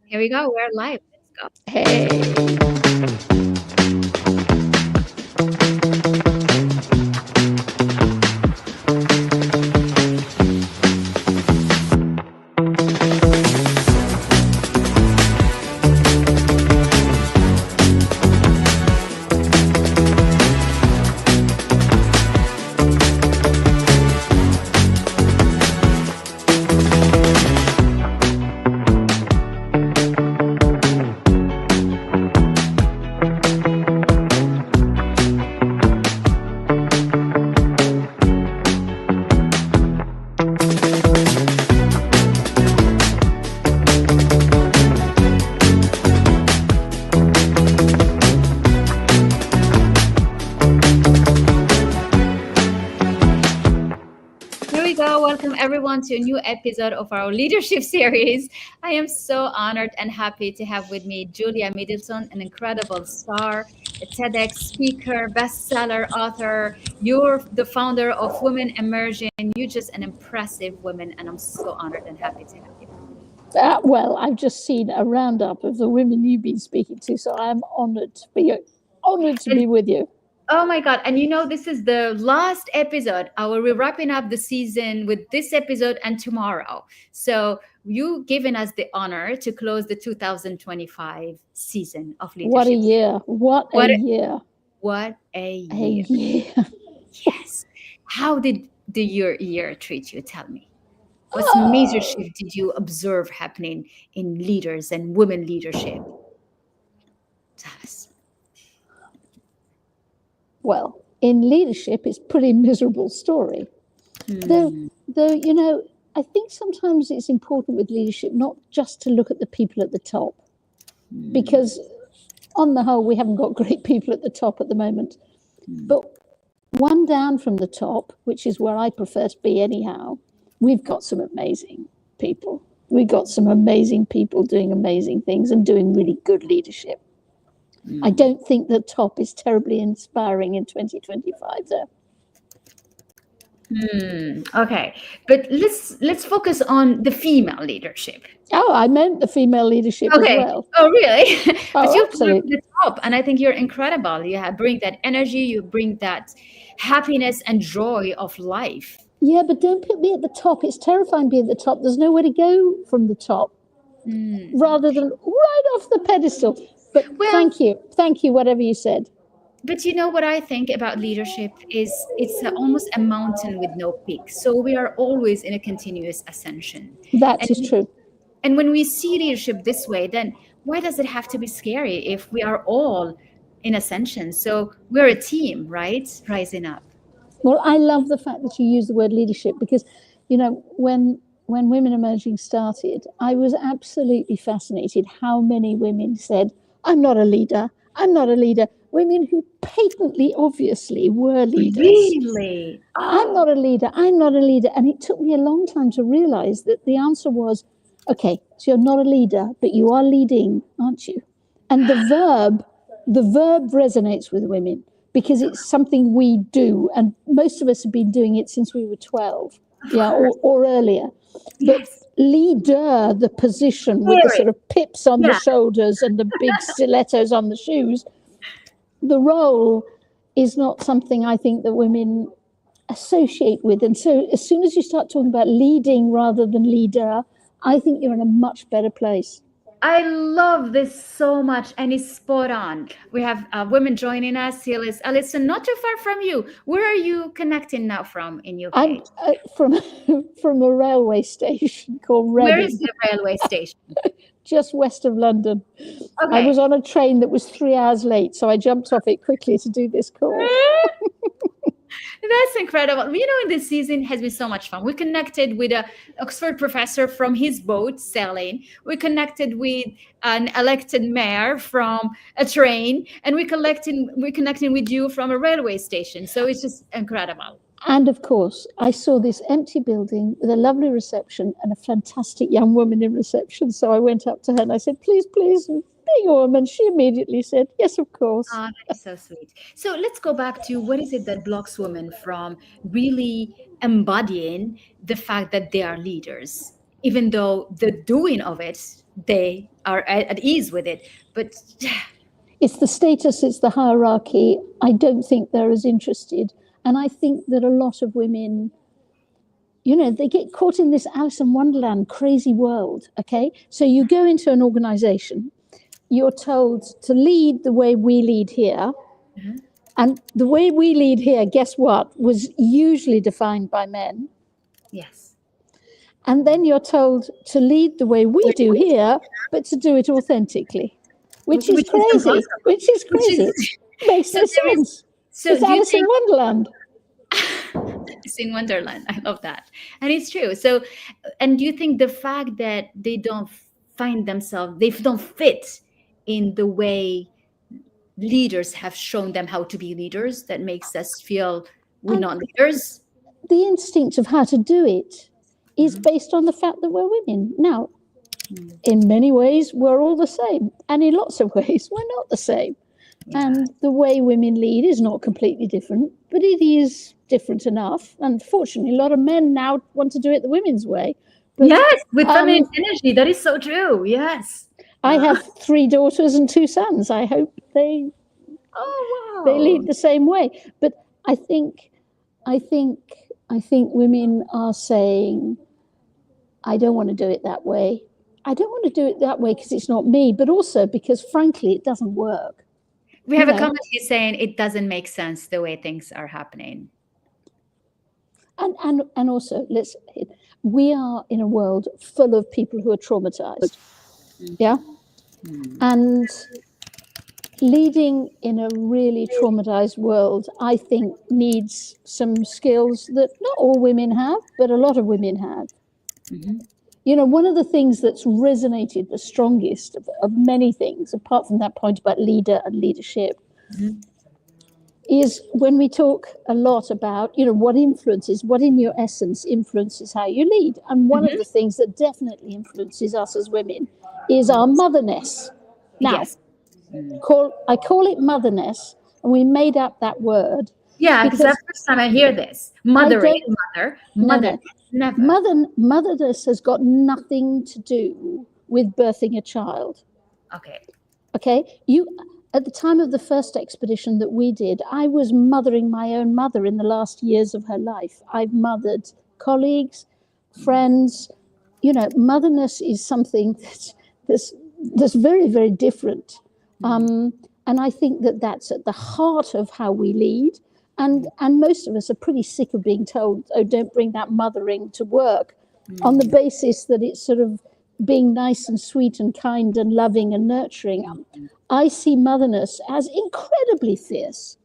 Here we go. We're live. Let's go. Hey. Here we go. Welcome everyone to a new episode of our leadership series. I am so honored and happy to have with me Julia Middleton, an incredible star, a TEDx speaker, bestseller author. You're the founder of Women Emerging. You're just an impressive woman, and I'm so honored and happy to have you. Well, I've just seen a roundup of the women you've been speaking to, so I'm honored to be with you. Oh my God. And this is the last episode. We're wrapping up the season with this episode and tomorrow. So you given us the honor to close the 2025 season of leadership. What a year. What a year. What a year. A year. Yes. How did the year treat you? Tell me. What major shift did you observe happening in leaders and women leadership? Tell us. Well, in leadership, it's a pretty miserable story. Though, I think sometimes it's important with leadership not just to look at the people at the top, because on the whole, we haven't got great people at the top at the moment. But one down from the top, which is where I prefer to be anyhow, we've got some amazing people. We've got some amazing people doing amazing things and doing really good leadership. I don't think the top is terribly inspiring in 2025, though. Okay, but let's focus on the female leadership. Oh, I meant the female leadership as well. Oh, really? But you're absolutely. at the top, and I think you're incredible. You bring that energy, you bring that happiness and joy of life. Yeah, but don't put me at the top. It's terrifying being at the top. There's nowhere to go from the top, rather than right off the pedestal. But thank you, whatever you said. But you know what I think about leadership is it's almost a mountain with no peak. So we are always in a continuous ascension. That is true. And when we see leadership this way, then why does it have to be scary if we are all in ascension? So we're a team, right? Rising up. Well, I love the fact that you use the word leadership because, when Women Emerging started, I was absolutely fascinated how many women said, I'm not a leader. I'm not a leader. Women who patently, obviously were leaders. Really? I'm not a leader. I'm not a leader. And it took me a long time to realize that the answer was, okay, so you're not a leader, but you are leading, aren't you? And the verb resonates with women because it's something we do. And most of us have been doing it since we were 12, or earlier. But leader, the position with the sort of pips on the shoulders and the big stilettos on the shoes, the role is not something I think that women associate with. And so as soon as you start talking about leading rather than leader, I think you're in a much better place. I love this so much, and it's spot on. We have women joining us. Here is Alison, not too far from you. Where are you connecting now from in UK? I'm from a railway station called Reading. Where is the railway station? Just west of London. Okay. I was on a train that was 3 hours late, so I jumped off it quickly to do this call. That's incredible. In this season has been so much fun. We connected with an Oxford professor from his boat sailing. We connected with an elected mayor from a train, and we're connecting with you from a railway station. So it's just incredible. And of course, I saw this empty building with a lovely reception and a fantastic young woman in reception. So I went up to her and I said, please, being a woman. She immediately said, yes, of course. Oh, that is so sweet. So let's go back to what is it that blocks women from really embodying the fact that they are leaders? even though the doing of it, they are at ease with it. But It's the status, it's the hierarchy. I don't think they're as interested. And I think that a lot of women, they get caught in this Alice in Wonderland crazy world. Okay. So you go into an organization, you're told to lead the way we lead here. And the way we lead here, guess what, was usually defined by men. yes. And then you're told to lead the way we do here, but to do it authentically, which is crazy. Makes no sense. So It's Alice in Wonderland. Alice in Wonderland. I love that. And it's true. So, and do you think the fact that they don't find themselves, they don't fit in the way leaders have shown them how to be leaders, that makes us feel we're not leaders? The instinct of how to do it is based on the fact that we're women. Now, in many ways, we're all the same. And in lots of ways, we're not the same. Yeah. And the way women lead is not completely different, but it is different enough. And fortunately, a lot of men now want to do it the women's way. But, yes, with feminine energy. That is so true. Yes. I have 3 daughters and 2 sons. I hope they lead the same way. But I think women are saying, I don't want to do it that way. I don't want to do it that way because it's not me, but also because, frankly, it doesn't work. We have a comment here saying it doesn't make sense the way things are happening. And also, we are in a world full of people who are traumatized. Yeah? And leading in a really traumatized world, I think, needs some skills that not all women have, but a lot of women have. One of the things that's resonated the strongest of many things, apart from that point about leader and leadership, is when we talk a lot about, what in your essence influences how you lead. And one of the things that definitely influences us as women is our motherness. Now, I call it motherness, and we made up that word. Yeah, because that's the first time I hear this. Mothering, mother. Never. Motherness has got nothing to do with birthing a child. Okay. At the time of the first expedition that we did, I was mothering my own mother in the last years of her life. I've mothered colleagues, friends. Motherness is something that's very, very different. And I think that's at the heart of how we lead. And most of us are pretty sick of being told, oh, don't bring that mothering to work, on the basis that it's sort of being nice and sweet and kind and loving and nurturing. I see motherness as incredibly fierce.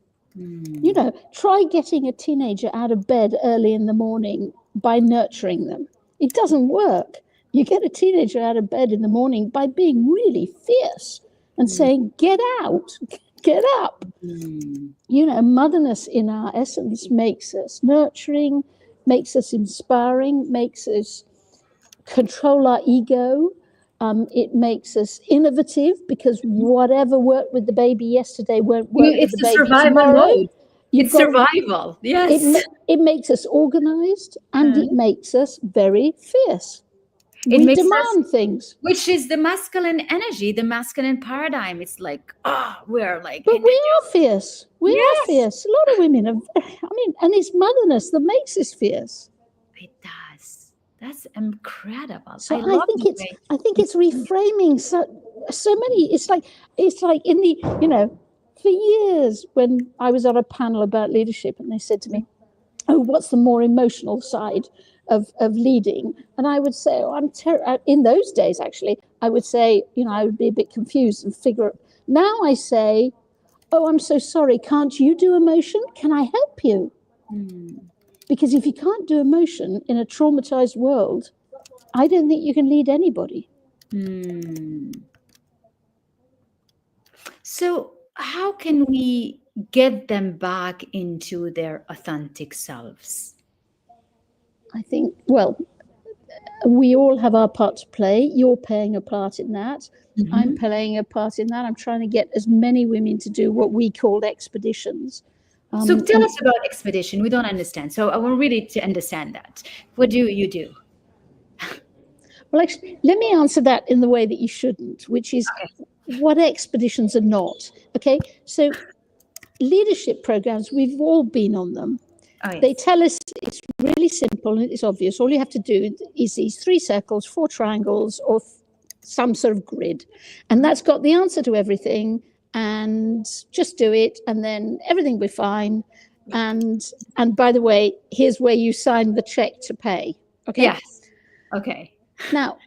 Try getting a teenager out of bed early in the morning by nurturing them. It doesn't work. You get a teenager out of bed in the morning by being really fierce and saying, get out, get up. Motherness in our essence makes us nurturing, makes us inspiring, makes us control our ego. It makes us innovative, because whatever worked with the baby yesterday won't work with the baby tomorrow. It's survival. Yes. It makes us organized, and it makes us very fierce. We demand things. Which is the masculine energy, the masculine paradigm. It's like, we're like. But we are fierce. We are fierce. A lot of women are, and it's motherness that makes us fierce. It does. That's incredible. So I think it's reframing so many. It's like in the, for years when I was on a panel about leadership, and they said to me, oh, what's the more emotional side of leading? And I would say, in those days, actually, I would say, I would be a bit confused and figure. Now I say, oh, I'm so sorry. Can't you do emotion? Can I help you? Because if you can't do emotion in a traumatized world, I don't think you can lead anybody. So how can we get them back into their authentic selves? I think, we all have our part to play. You're playing a part in that. I'm playing a part in that. I'm trying to get as many women to do what we called expeditions. So tell us about expedition. We don't understand. So I want really to understand that. What do you do? Well, actually, let me answer that in the way that you shouldn't, which is what expeditions are not. Okay, so leadership programs, we've all been on them. Oh, yes. They tell us it's really simple and it's obvious. All you have to do is these 3 circles, 4 triangles, or some sort of grid. And that's got the answer to everything. And just do it, and then everything will be fine. And by the way, here's where you sign the check to pay. Okay. Yes. Okay. Now,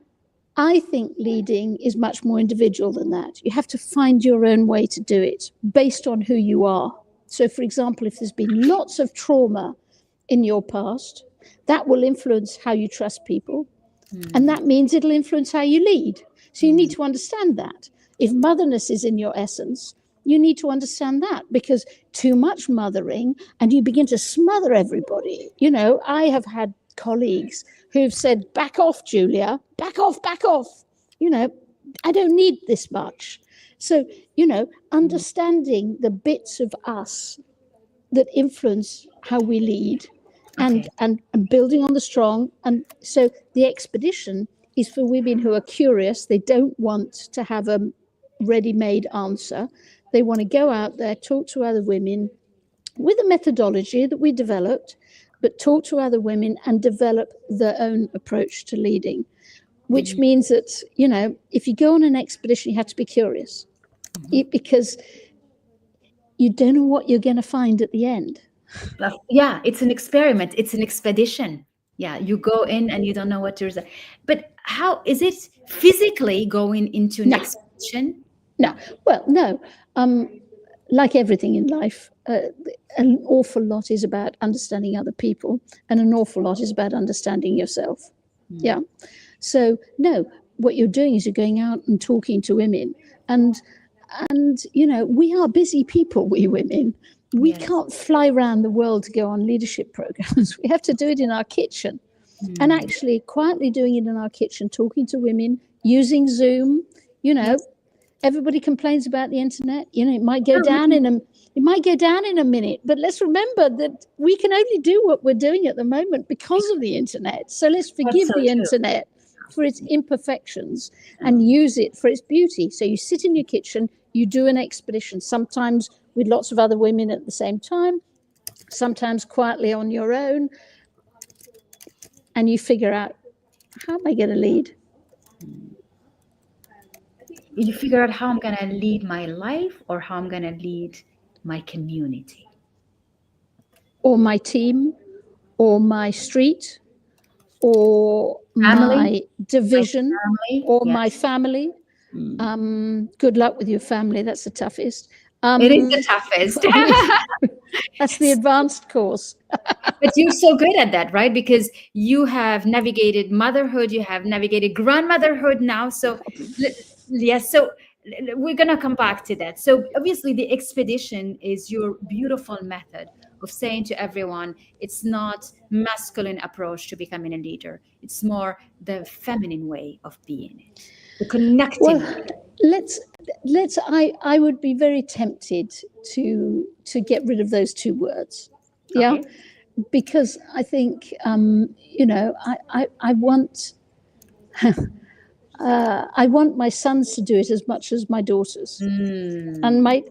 I think leading is much more individual than that. You have to find your own way to do it based on who you are. So, for example, if there's been lots of trauma in your past, that will influence how you trust people. And that means it'll influence how you lead. So you need to understand that. If motherness is in your essence, you need to understand that, because too much mothering and you begin to smother everybody. You know, I have had colleagues who've said, back off, Julia, back off, back off. You know, I don't need this much. So, you know, understanding the bits of us that influence how we lead and building on the strong. And so the expedition is for women who are curious. They don't want to have a ready-made answer. They want to go out there, talk to other women with a methodology that we developed, but talk to other women and develop their own approach to leading, which means that, you know, if you go on an expedition, you have to be curious because you don't know what you're going to find at the end. Yeah, it's an experiment. It's an expedition. Yeah, you go in and you don't know what to result. But how is it physically going into an expedition? No. Well, no. Like everything in life, an awful lot is about understanding other people, and an awful lot is about understanding yourself. Yeah. So, no, what you're doing is you're going out and talking to women. And you know, we are busy people, we women. We can't fly around the world to go on leadership programs. We have to do it in our kitchen. And actually quietly doing it in our kitchen, talking to women, using Zoom. You know, everybody complains about the internet. You know, it might go down in a minute. But let's remember that we can only do what we're doing at the moment because of the internet. So let's forgive the internet for its imperfections and use it for its beauty. So you sit in your kitchen, you do an expedition, sometimes with lots of other women at the same time, sometimes quietly on your own, and you figure out, how am I going to lead? You figure out how I'm going to lead my life or how I'm going to lead my community. Or my team, or my street, or my division, my family. Good luck with your family. That's the toughest. It is the toughest. That's the advanced course. But you're so good at that, right? Because you have navigated motherhood, you have navigated grandmotherhood now. So yes, so we're going to come back to that. So obviously the expedition is your beautiful method of saying to everyone, it's not masculine approach to becoming a leader. It's more the feminine way of being it. The connecting. Well, I would be very tempted to get rid of those 2 words. Yeah. Because I think, you know, I want I want my sons to do it as much as my daughters, and my,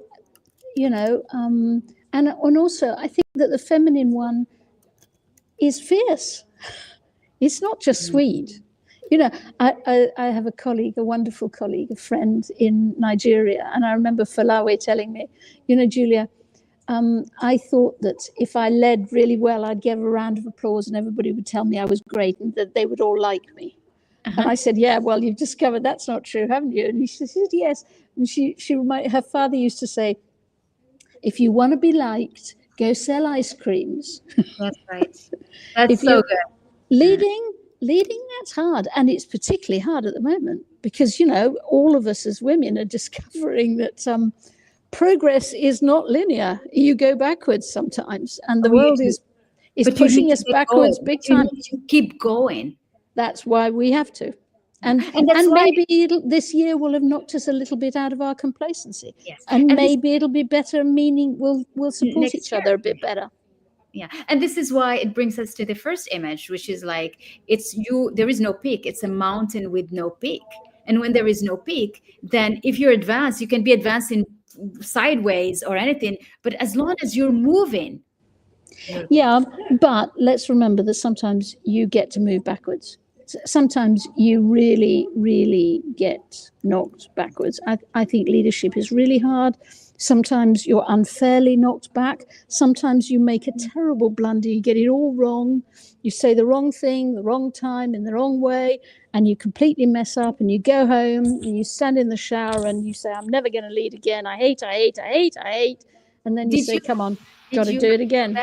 you know, and also I think that the feminine one is fierce. It's not just sweet. You know, I have a colleague, a wonderful colleague, a friend in Nigeria, and I remember Falawe telling me, you know, Julia, I thought that if I led really well, I'd give a round of applause and everybody would tell me I was great and that they would all like me. And I said, yeah, well, you've discovered that's not true, haven't you? And she said, yes. And her father used to say, if you want to be liked, go sell ice creams. That's right. That's so good. Leading, that's hard. And it's particularly hard at the moment because, you know, all of us as women are discovering that progress is not linear. You go backwards sometimes, and the world is pushing us backwards big time. You need to keep going. That's why we have to. And maybe this year will have knocked us a little bit out of our complacency. Yes. And maybe it'll be better, meaning we'll support each other a bit better. Yeah. And this is why it brings us to the first image, which is like, it's you, there is no peak. It's a mountain with no peak. And when there is no peak, then if you're advanced, you can be advanced in sideways or anything. But as long as you're moving, Yeah, but let's remember that sometimes you get to move backwards. Sometimes you really, really get knocked backwards. I think leadership is really hard. Sometimes you're unfairly knocked back. Sometimes you make a terrible blunder. You get it all wrong. You say the wrong thing, the wrong time, in the wrong way, and you completely mess up. And you go home and you stand in the shower and you say, I'm never going to lead again. I hate, I hate, I hate, I hate. And then you say, come on, got to do it again.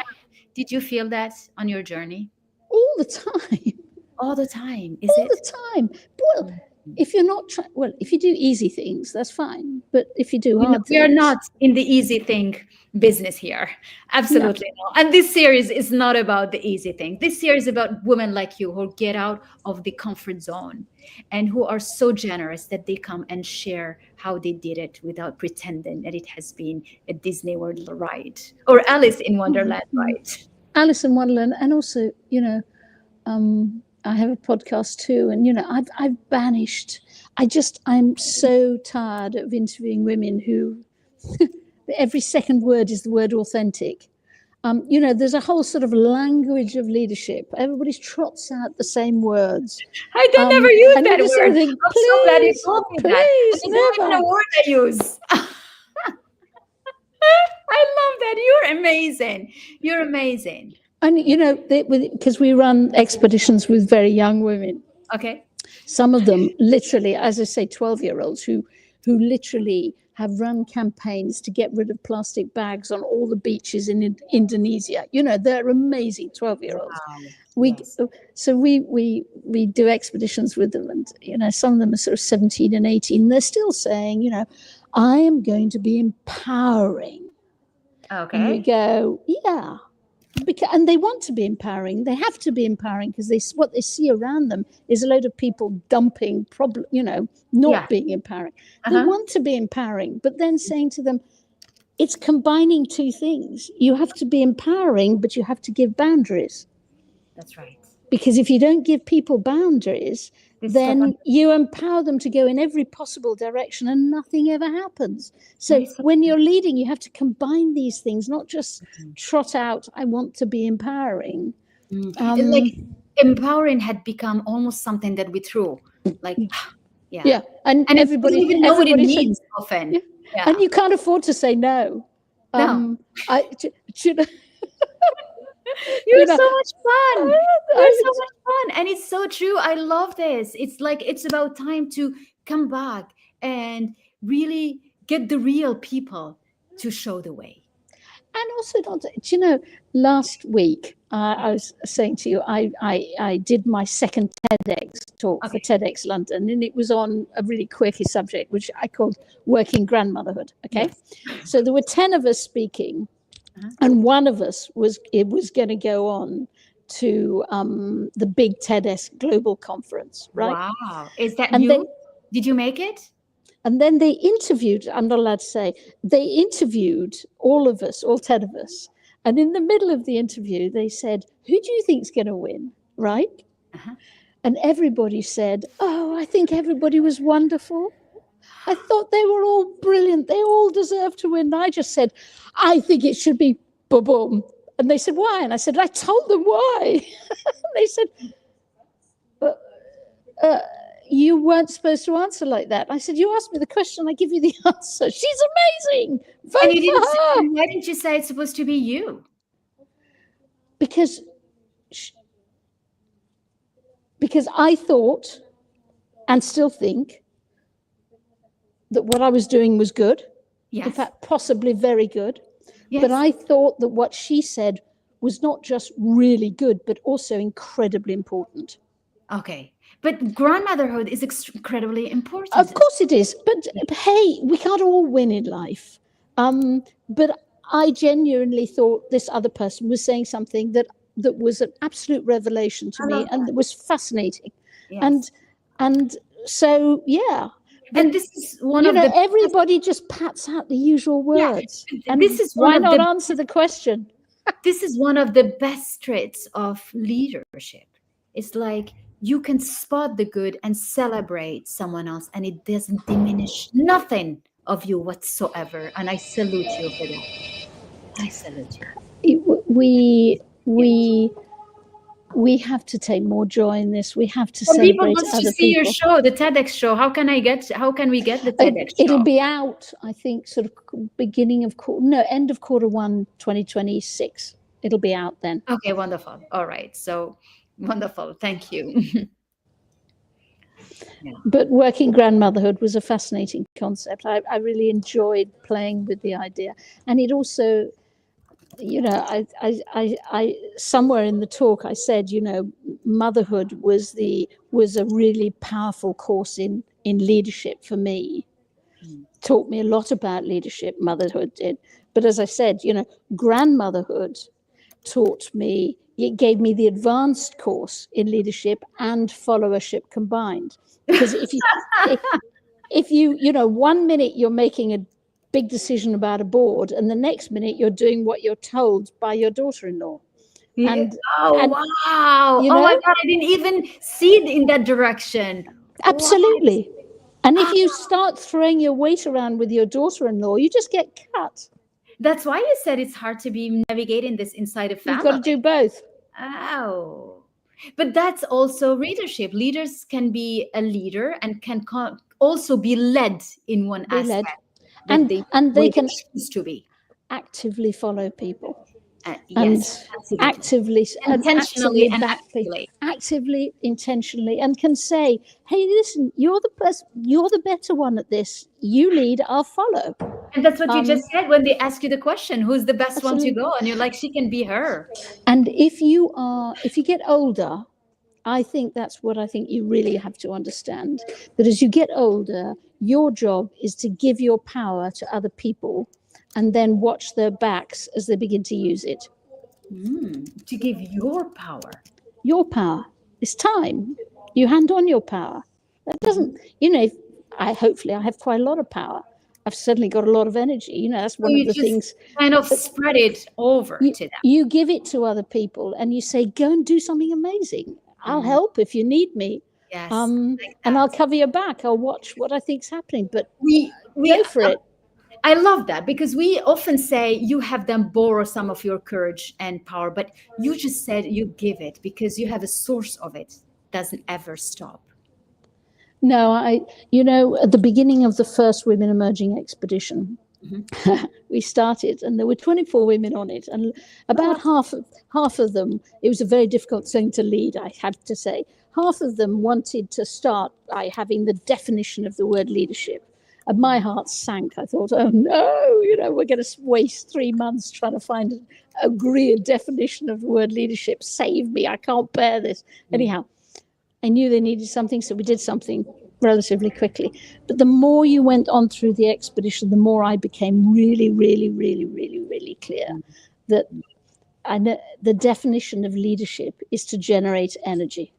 Did you feel that on your journey? All the time. All the time, all the time. Well, if you're not if you do easy things, that's fine. But if you do hard things, we are not in the easy thing business here. Absolutely no. And this series is not about the easy thing. This series is about women like you who get out of the comfort zone and who are so generous that they come and share how they did it without pretending that it has been a Disney World ride or Alice in Wonderland ride. Alice in Wonderland, and also, I have a podcast too, and I've banished. I'm so tired of interviewing women who every second word is the word authentic. There's a whole sort of language of leadership. Everybody trots out the same words. I don't never use that word. Think, I'm so glad you told me that. It's not even a word I use. I love that. You're amazing. You're amazing. And, because we run expeditions with very young women. Okay. Some of them literally, as I say, 12-year-olds who literally have run campaigns to get rid of plastic bags on all the beaches in Indonesia. They're amazing 12-yearolds. Wow. So we do expeditions with them, and, some of them are sort of 17 and 18. They're still saying, I am going to be empowering. Okay. And we go, yeah. And they want to be empowering. They have to be empowering because what they see around them is a load of people dumping being empowering. They want to be empowering, but then saying to them, it's combining two things. You have to be empowering, but you have to give boundaries. That's right. Because if you don't give people boundaries, then you empower them to go in every possible direction and nothing ever happens. So when you're leading, you have to combine these things, not just trot out, I want to be empowering. Like empowering had become almost something that we threw. Like, yeah. And everybody even know what it means often. Yeah. And you can't afford to say no. No. You're so much fun. You're so much fun. And it's so true. I love this. It's like, it's about time to come back and really get the real people to show the way. And also, last week, I was saying to you, I did my second TEDx talk for TEDx London, and it was on a really quirky subject, which I called working grandmotherhood. Okay. Yes. So there were 10 of us speaking. And one of us was going to go on to the big TEDx global conference, right? Wow. Is that you? Did you make it? And then they interviewed, I'm not allowed to say, they interviewed all of us, all 10 of us. And in the middle of the interview, they said, who do you think's going to win, right? And everybody said, oh, I think everybody was wonderful. I thought they were all brilliant. They all deserve to win. And I just said, I think it should be boom. And they said, why? And I said, I told them why. They said, you weren't supposed to answer like that. I said, you asked me the question, I give you the answer. She's amazing. Vote for her. Why didn't you say it's supposed to be you? Because I thought and still think that what I was doing was good. Yes. In fact, possibly very good. Yes. But I thought that what she said was not just really good, but also incredibly important. Okay. But grandmotherhood is incredibly important. Of course it is. But hey, we can't all win in life. But I genuinely thought this other person was saying something that was an absolute revelation to me, and it was fascinating. Yes. And so, yeah. And this is one of everybody just pats out the usual words. Yeah. And this is why not answer the question? This is one of the best traits of leadership. It's like you can spot the good and celebrate someone else, and it doesn't diminish nothing of you whatsoever. And I salute you for that. I salute you. We Yeah. we have to take more joy in this. We have to When people celebrate wants to other see your people. show, the TEDx show, how can we get the TEDx It'll show? be out, I think, sort of beginning of end of Q1 2026. It'll be out then. Okay, wonderful. All right. So wonderful. Thank you. Yeah. But working grandmotherhood was a fascinating concept. I really enjoyed playing with the idea, and it also, I somewhere in the talk I said, motherhood was a really powerful course in leadership for me. Taught me a lot about leadership. Motherhood did, but as I said, grandmotherhood taught me. It gave me the advanced course in leadership and followership combined. Because if you 1 minute you're making a big decision about a board, and the next minute you're doing what you're told by your daughter-in-law. Yeah. And Oh, wow. you Oh my know, God. I didn't even see it in that direction. What? absolutely. And if you start throwing your weight around with your daughter-in-law, you just get cut. That's why you said it's hard to be navigating this inside a You've got to family. do both. Oh. But that's also leadership. Leaders can be a leader and can also be led in one Be led. aspect that they And they can choose to be. actively follow people. Yes, And absolutely. Intentionally and back actively. actively, intentionally, and can say, "Hey, listen, you're the person, you're the better one at this. You lead, I'll follow." And that's what you just said when they ask you the question, who's the best one to Absolutely. go? And you're like, she can be her. And if you get older, I think that's what I think you really have to understand. That as you get older, your job is to give your power to other people, and then watch their backs as they begin to use it. To give your power. Your power. It's time. You hand on your power. That doesn't, hopefully I have quite a lot of power. I've certainly got a lot of energy. That's one of the things. Kind of spread it over to them. You give it to other people and you say, go and do something amazing. I'll help if you need me. Yes. And I'll cover your back. I'll watch what I think's happening. But we go for it. I love that, because we often say you have them borrow some of your courage and power, but you just said you give it because you have a source of it. Doesn't ever stop. No, at the beginning of the first Women Emerging expedition, we started, and there were 24 women on it, and about half of them, it was a very difficult thing to lead, I have to say. Half of them wanted to start by having the definition of the word leadership. And my heart sank. I thought, oh no, we're going to waste 3 months trying to find a definition of the word leadership. Save me, I can't bear this. Anyhow, I knew they needed something, so we did something relatively quickly. But the more you went on through the expedition, the more I became really, really, really, really, really clear that the definition of leadership is to generate energy.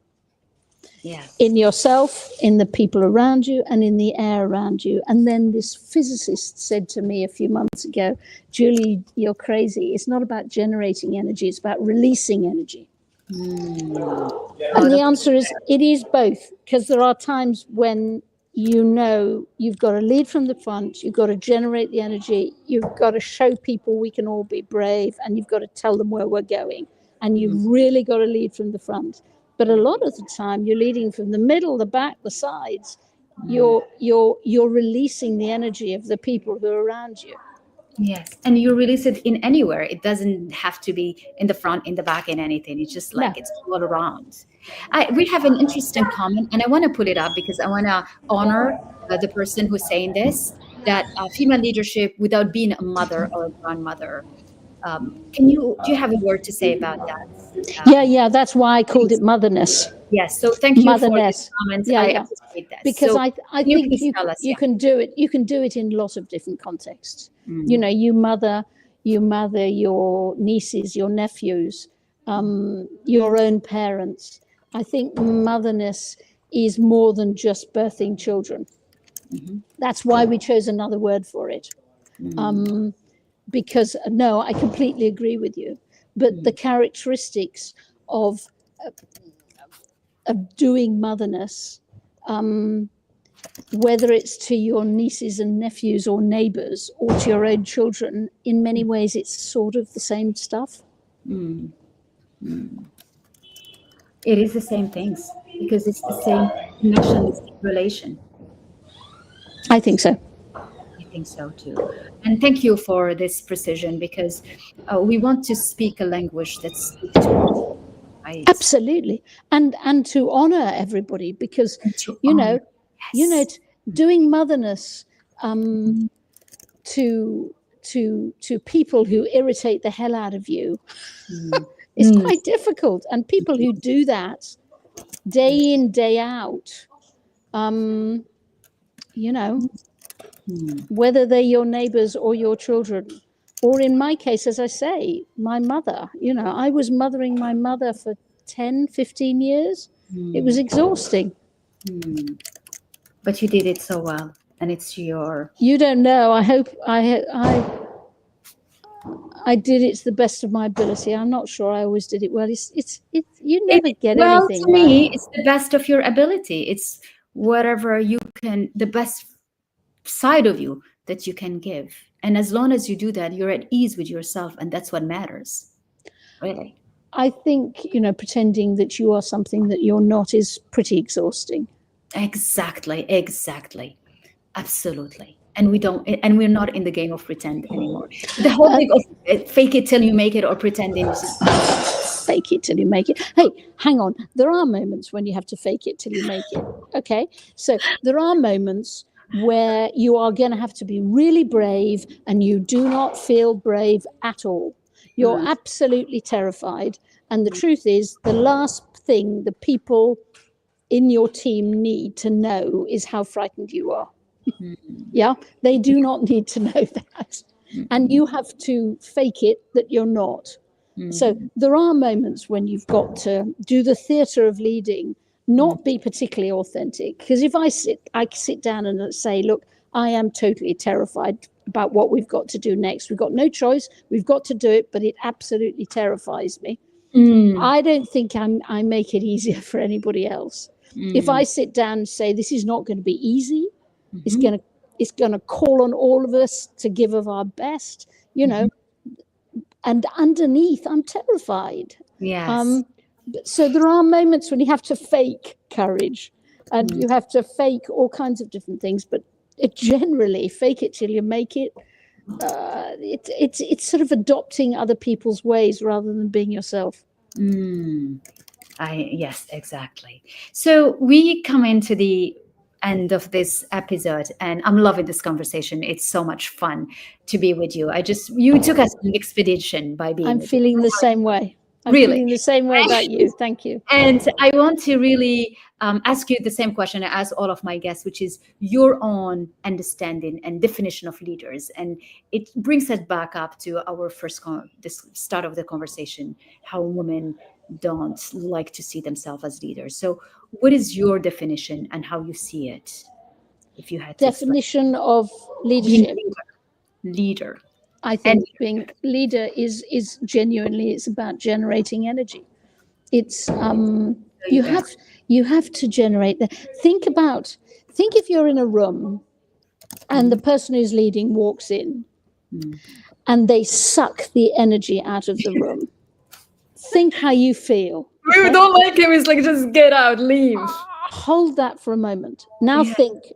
Yes. In yourself, in the people around you, and in the air around you. And then this physicist said to me a few months ago, Julie, you're crazy. It's not about generating energy, it's about releasing energy. And the answer is, it is both, because there are times when you've got to lead from the front, you've got to generate the energy, you've got to show people we can all be brave, and you've got to tell them where we're going. And you've really got to lead from the front. But a lot of the time, you're leading from the middle, the back, the sides. You're releasing the energy of the people who are around you. Yes, and you release it in anywhere. It doesn't have to be in the front, in the back, in anything. It's just like it's all around. We have an interesting comment, and I want to put it up because I want to honor the person who's saying this, that female leadership without being a mother or a grandmother. Do you have a word to say about that? Yeah, that's why I called it motherness. Yes, so thank you motherness. For the comments. Yeah, I yeah. appreciate that. Because so I think you can do it. You can do it in lots of different contexts. You mother your nieces, your nephews, your own parents. I think motherness is more than just birthing children. That's why we chose another word for it. Because no, I completely agree with you. but the characteristics of doing motherness, whether it's to your nieces and nephews or neighbors or to your own children, in many ways it's sort of the same stuff. It is the same things because it's the same connection, the same relation. I think so. I think so too. And thank you for this precision because we want to speak a language that speaks to all, right? Absolutely. And to honor everybody, because And to you honor. know Yes. doing motherness to people who irritate the hell out of you is quite difficult. And people who do that day in, day out, whether they're your neighbors or your children, or in my case, as I say, my mother, I was mothering my mother for 10, 15 years. It was exhausting. But you did it so well, and it's your. You don't know. I hope I did it to the best of my ability. I'm not sure I always did it well. It's you never get Well, anything to right. me, it's the best of your ability. It's whatever you can, the best side of you that you can give. And as long as you do that, you're at ease with yourself, and that's what matters. Really. I think, pretending that you are something that you're not is pretty exhausting. Exactly. Absolutely. And we're not in the game of pretend anymore. The whole thing of fake it till you make it or pretending is just fake it till you make it. Hey, hang on. There are moments when you have to fake it till you make it. Okay. So there are moments where you are going to have to be really brave and you do not feel brave at all. You're absolutely terrified. And the truth is, the last thing the people in your team need to know is how frightened you are. Yeah, they do not need to know that. And you have to fake it that you're not. So there are moments when you've got to do the theatre of leading, not be particularly authentic. Because if I sit down and say, look, I am totally terrified about what we've got to do next. We've got no choice. We've got to do it, but it absolutely terrifies me. I don't think I make it easier for anybody else. If I sit down and say, this is not going to be easy, it's going to call on all of us to give of our best, and underneath I'm terrified. yes. So there are moments when you have to fake courage and you have to fake all kinds of different things, but generally fake it till you make it. It's sort of adopting other people's ways rather than being yourself. Yes, exactly. So we come into the end of this episode, and I'm loving this conversation. It's so much fun to be with you. You took us on an expedition by being. I'm feeling the same way. I'm Really? feeling the same way about you. Thank you. And I want to really ask you the same question I ask all of my guests, which is your own understanding and definition of leaders. And it brings us back up to our this start of the conversation, how women don't like to see themselves as leaders. So what is your definition and how you see it? If you had to definition of leadership. Leader. I think being leader is genuinely, it's about generating energy. It's you have to generate that. Think if you're in a room and the person who's leading walks in and they suck the energy out of the room. Think how you feel. We don't like him. It's like, just get out, leave. Hold that for a moment. Now think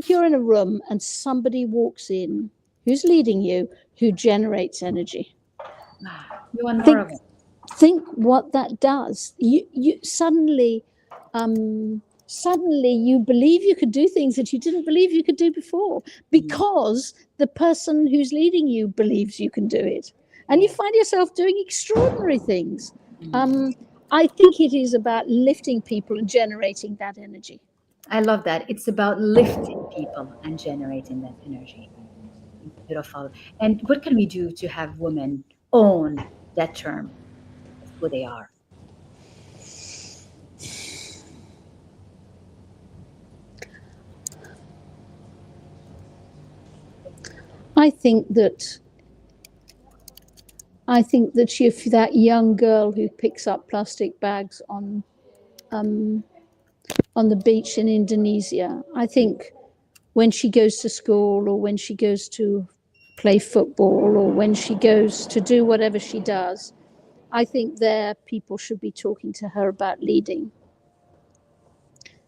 you're in a room and somebody walks in who's leading you, who generates energy. You want more of it. Think what that does. You suddenly you believe you could do things that you didn't believe you could do before, because the person who's leading you believes you can do it, and you find yourself doing extraordinary things. I think it is about lifting people and generating that energy. I love that. It's about lifting people and generating that energy. Beautiful. And what can we do to have women own that term of who they are? I think that I think that if that young girl who picks up plastic bags on the beach in Indonesia, I think when she goes to school or when she goes to play football or when she goes to do whatever she does, I think there people should be talking to her about leading.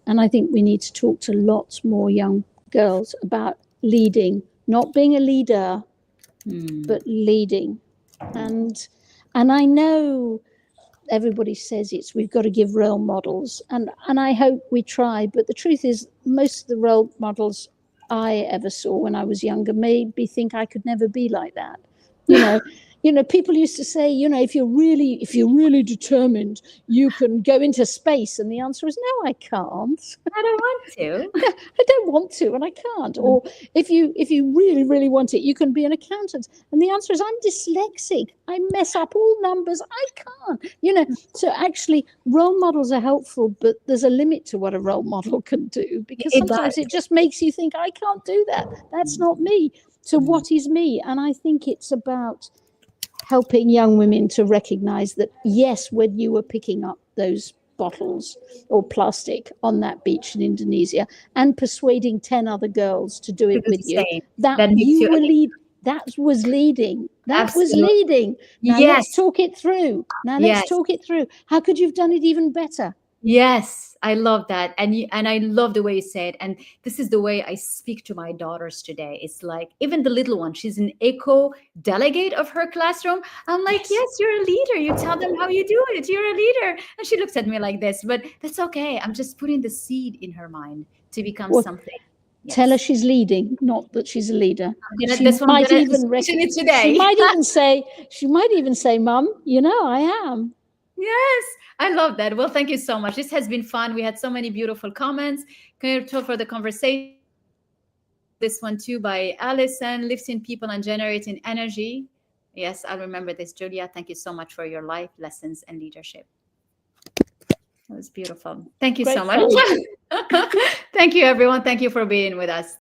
And I think we need to talk to lots more young girls about leading, not being a leader, but leading. And I know everybody says we've got to give role models, and I hope we try, but the truth is most of the role models I ever saw when I was younger made me think I could never be like that. People used to say, if you're really determined, you can go into space, and the answer is no, I can't. I don't want to. I don't want to, and I can't. Or if you really, really want it, you can be an accountant. And the answer is I'm dyslexic. I mess up all numbers. I can't. So actually role models are helpful, but there's a limit to what a role model can do, because sometimes it just makes you think, I can't do that. That's not me. So what is me? And I think it's about helping young women to recognize that, yes, when you were picking up those bottles or plastic on that beach in Indonesia and persuading 10 other girls to do it with you, that was leading. That was leading. Now let's talk it through. How could you have done it even better? Yes, I love that. And I love the way you say it. And this is the way I speak to my daughters today. It's like, even the little one, she's an eco delegate of her classroom. I'm like, yes, you're a leader. You tell them how you do it. You're a leader. And she looks at me like this, but that's okay. I'm just putting the seed in her mind to become something. Tell her she's leading, not that she's a leader. She might even say, Mum, I am. Yes, I love that. Well, thank you so much. This has been fun. We had so many beautiful comments. Grateful for the conversation. This one too by Allison, lifting people and generating energy. Yes, I'll remember this, Julia. Thank you so much for your life lessons and leadership. That was beautiful. Thank you so much. Thank you, everyone. Thank you for being with us.